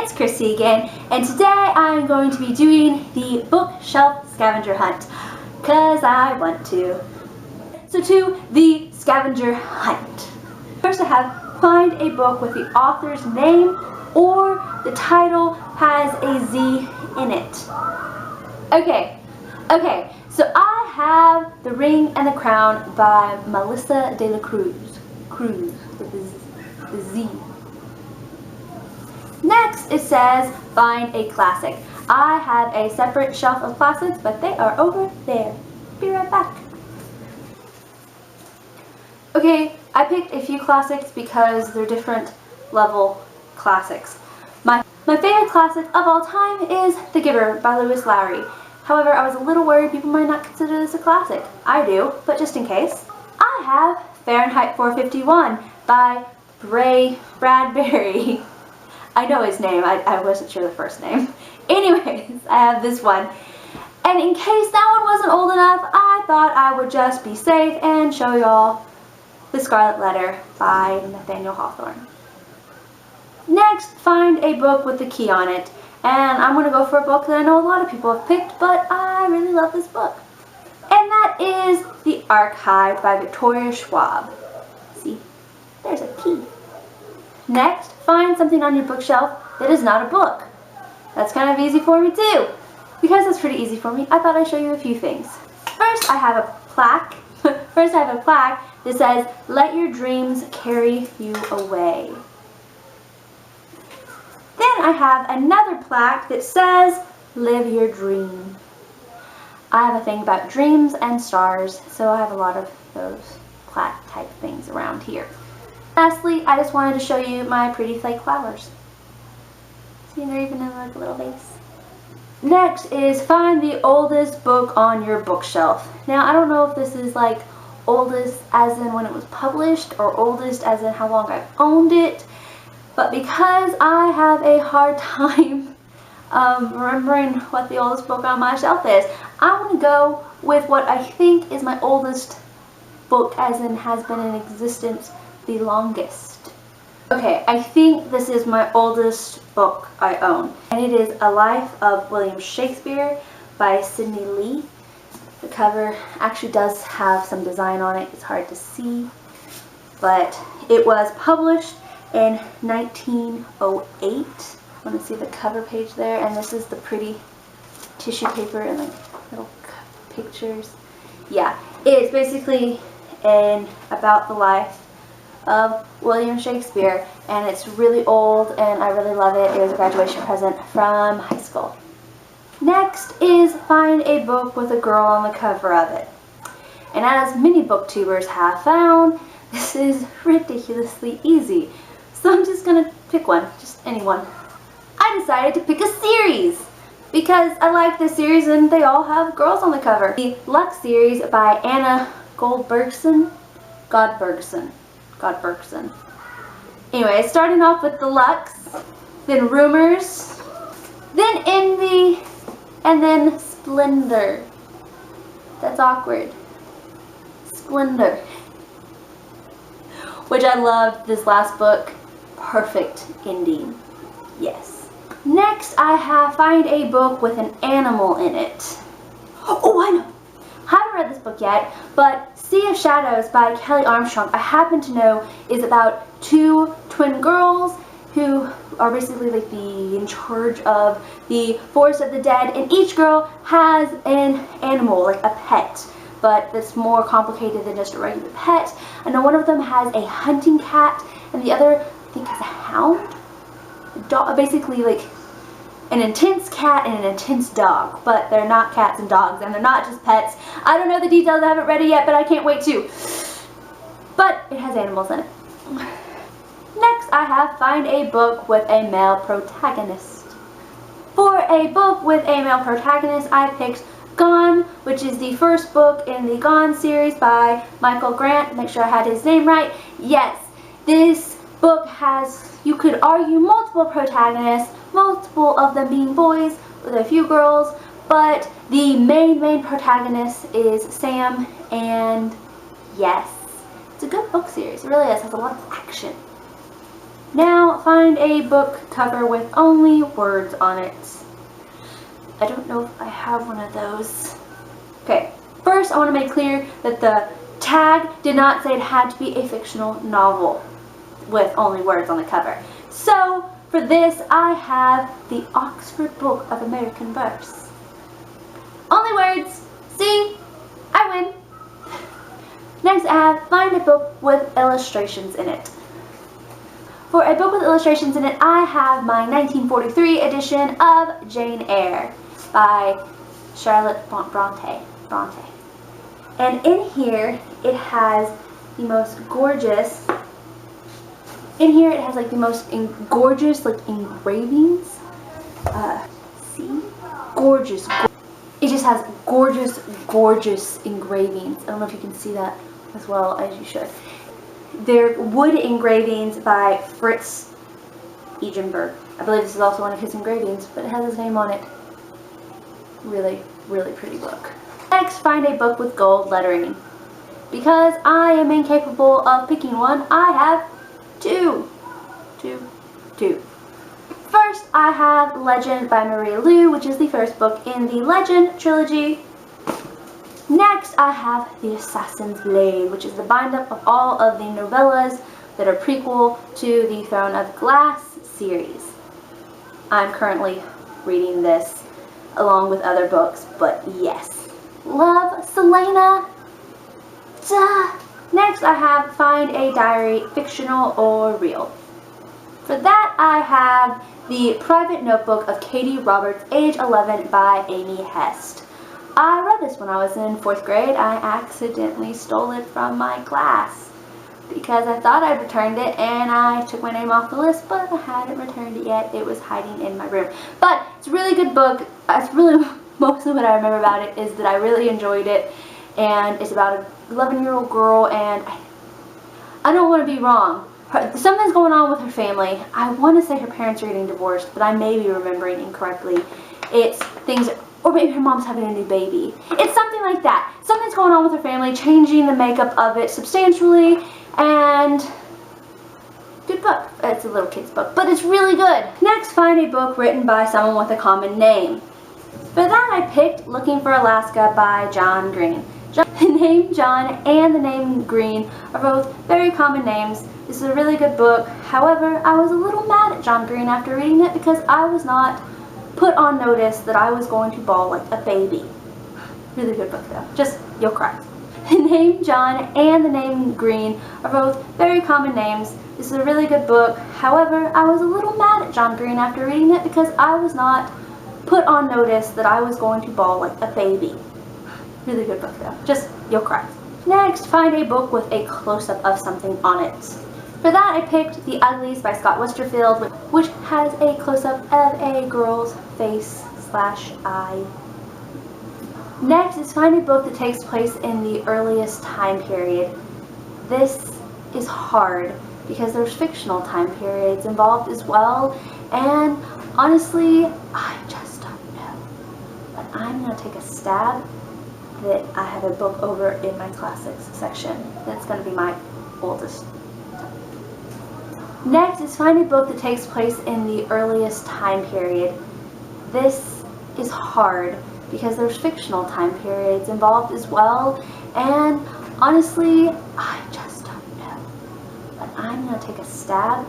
it's Christy again, and today I'm going to be doing the bookshelf scavenger hunt, because I want to. So to the scavenger hunt. First I have find a book with the author's name or the title has a Z in it. Okay, so I have The Ring and the Crown by Melissa de la Cruz. Cruz with the Z. Next it says find a classic. I have a separate shelf of classics, but they are over there. Be right back. Okay, I picked a few classics because they're different level classics. My favorite classic of all time is The Giver by Lewis Lowry. However, I was a little worried people might not consider this a classic. I do, but just in case. I have Fahrenheit 451 by Ray Bradbury. I know his name, I wasn't sure the first name. Anyways, I have this one. And in case that one wasn't old enough, I thought I would just be safe and show y'all The Scarlet Letter by Nathaniel Hawthorne. Next, find a book with the key on it. And I'm going to go for a book that I know a lot of people have picked, but I really love this book. And that is The Archive by Victoria Schwab. See, there's a key. Next, find something on your bookshelf that is not a book. That's kind of easy for me too. Because it's pretty easy for me, I thought I'd show you a few things. First, I have a plaque. That says, "Let your dreams carry you away." Then I have another plaque that says, "Live your dream." I have a thing about dreams and stars, so I have a lot of those plaque type things around here. Lastly, I just wanted to show you my pretty flake flowers. See, they're even in like a little vase. Next is find the oldest book on your bookshelf. Now, I don't know if this is like oldest as in when it was published or oldest as in how long I've owned it, but because I have a hard time remembering what the oldest book on my shelf is, I'm going to go with what I think is my oldest book as in has been in existence the longest. Okay, I think this is my oldest book I own, and it is A Life of William Shakespeare by Sidney Lee. The cover actually does have some design on it. It's hard to see, but it was published in 1908. Want to see the cover page there, and this is the pretty tissue paper and like little pictures. Yeah, it's basically about the life of William Shakespeare, and it's really old and I really love it. It was a graduation present from high school. Next is find a book with a girl on the cover of it. And as many booktubers have found, this is ridiculously easy. So I'm just gonna pick one, just anyone. I decided to pick a series because I like this series and they all have girls on the cover. The Lux series by Anna Godbergson. Anyway, starting off with the Lux, then Rumors, then Envy, and then Splendor. That's awkward. Splendor. Which I loved this last book. Perfect ending. Yes. Next I have find a book with an animal in it. Oh, I know. Haven't read this book yet, but Sea of Shadows by Kelly Armstrong, I happen to know is about two twin girls who are basically like in charge of the Forest of the Dead, and each girl has an animal, like a pet, but that's more complicated than just a regular pet. I know one of them has a hunting cat, and the other, I think, has a hound? Basically like an intense cat and an intense dog, but they're not cats and dogs, and they're not just pets. I don't know the details, I haven't read it yet, but I can't wait to. But it has animals in it. Next, I have find a book with a male protagonist. For a book with a male protagonist, I picked Gone, which is the first book in the Gone series by Michael Grant. Make sure I had his name right. Yes, this book has, you could argue, multiple protagonists, multiple of them being boys with a few girls, but the main protagonist is Sam, and yes, it's a good book series. It really is. It has a lot of action. Now find a book cover with only words on it. I don't know if I have one of those. Okay, first I want to make clear that the tag did not say it had to be a fictional novel with only words on the cover. So for this I have the Oxford Book of American Verse. Only words. See? I win. Next I have find a book with illustrations in it. For a book with illustrations in it, I have my 1943 edition of Jane Eyre by Charlotte Bronte. And in here, it has the most gorgeous, gorgeous like engravings. See? Gorgeous. It just has gorgeous engravings. I don't know if you can see that as well as you should. They're wood engravings by Fritz Egenberg. I believe this is also one of his engravings, but it has his name on it. Really pretty book. Next, find a book with gold lettering. Because I am incapable of picking one, I have two. First, I have Legend by Maria Lu, which is the first book in the Legend trilogy. Next, I have The Assassin's Blade, which is the bind-up of all of the novellas that are prequel to the Throne of Glass series. I'm currently reading this along with other books, but yes. Love, Selena. Duh. Next, I have Find a Diary, fictional or real. For that, I have The Private Notebook of Katie Roberts, age 11 by Amy Hest. I read this when I was in 4th grade. I accidentally stole it from my class because I thought I'd returned it and I took my name off the list, but I hadn't returned it yet. It was hiding in my room. But it's a really good book. It's really mostly what I remember about it is that I really enjoyed it, and it's about an 11-year-old girl, and I don't want to be wrong. Something's going on with her family. I want to say her parents are getting divorced, but I may be remembering incorrectly. It's things, or maybe her mom's having a new baby. It's something like that. Something's going on with her family, changing the makeup of it substantially, and good book. It's a little kid's book, but it's really good. Next, find a book written by someone with a common name. For that, I picked Looking for Alaska by John Green. The name John and the name Green are both very common names. This is a really good book. However, I was a little mad at John Green after reading it because I was not put on notice that I was going to bawl like a baby. Really good book though. Just, you'll cry. The name John and the name Green are both very common names. This is a really good book. However, I was a little mad at John Green after reading it because I was not put on notice that I was going to bawl like a baby. Really good book though. Just, you'll cry. Next, find a book with a close-up of something on it. For that, I picked The Uglies by Scott Westerfield, which has a close-up of a girl's face/eye. Next is find a book that takes place in the earliest time period. This is hard because there's fictional time periods involved as well, and honestly, I just don't know. But I'm going to take a stab that I have a book over in my classics section. That's going to be my oldest. Next is find a book that takes place in the earliest time period. This is hard because there's fictional time periods involved as well, and honestly, I just don't know. But I'm going to take a stab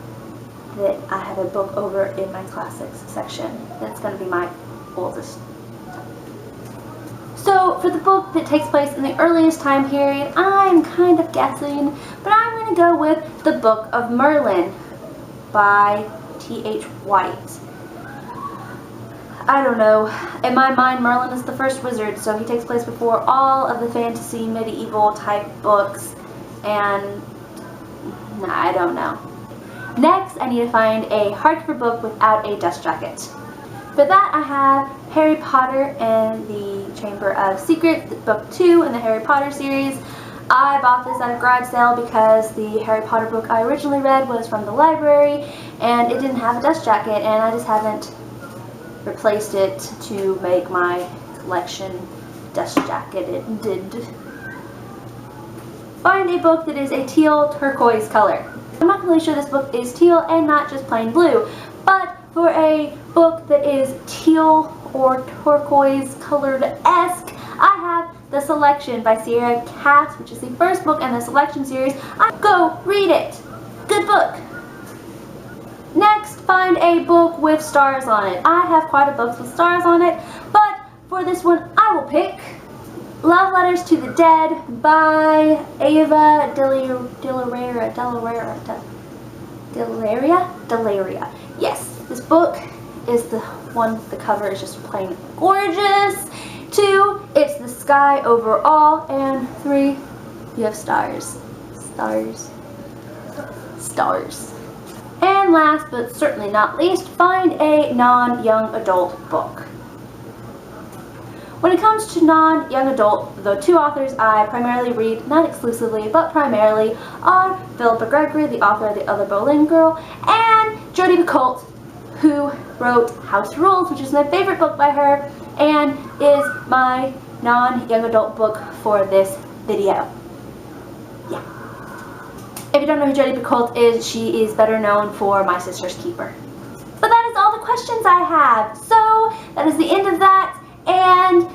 that I have a book over in my classics section. That's going to be my oldest. So for the book that takes place in the earliest time period, I'm kind of guessing, but I'm going to go with The Book of Merlin by T.H. White. I don't know. In my mind, Merlin is the first wizard, so he takes place before all of the fantasy, medieval type books, and I don't know. Next, I need to find a hardcover book without a dust jacket. For that, I have Harry Potter and the Chamber of Secrets, book 2 in the Harry Potter series. I bought this at a garage sale because the Harry Potter book I originally read was from the library, and it didn't have a dust jacket, and I just haven't replaced it to make my collection dust jacketed. Find a book that is a teal turquoise color. I'm not really sure this book is teal and not just plain blue, but for a book that is teal or turquoise colored-esque, I have The Selection by Sierra Katz, which is the first book in the Selection series. Go read it. Good book. Next, find a book with stars on it. I have quite a book with stars on it, but for this one I will pick Love Letters to the Dead by Ava Delaria. Yes, this book is the one, the cover is just plain gorgeous. 2, it's the sky overall. And 3, you have stars. Stars. And last but certainly not least, find a non-young adult book. When it comes to non-young adult, the 2 authors I primarily read, not exclusively, but primarily, are Philippa Gregory, the author of The Other Boleyn Girl, and Jodi Picoult, who wrote House Rules, which is my favorite book by her, and is my non-young adult book for this video. Yeah. If you don't know who Jodi Picoult is, she is better known for My Sister's Keeper. But that is all the questions I have. So that is the end of that, and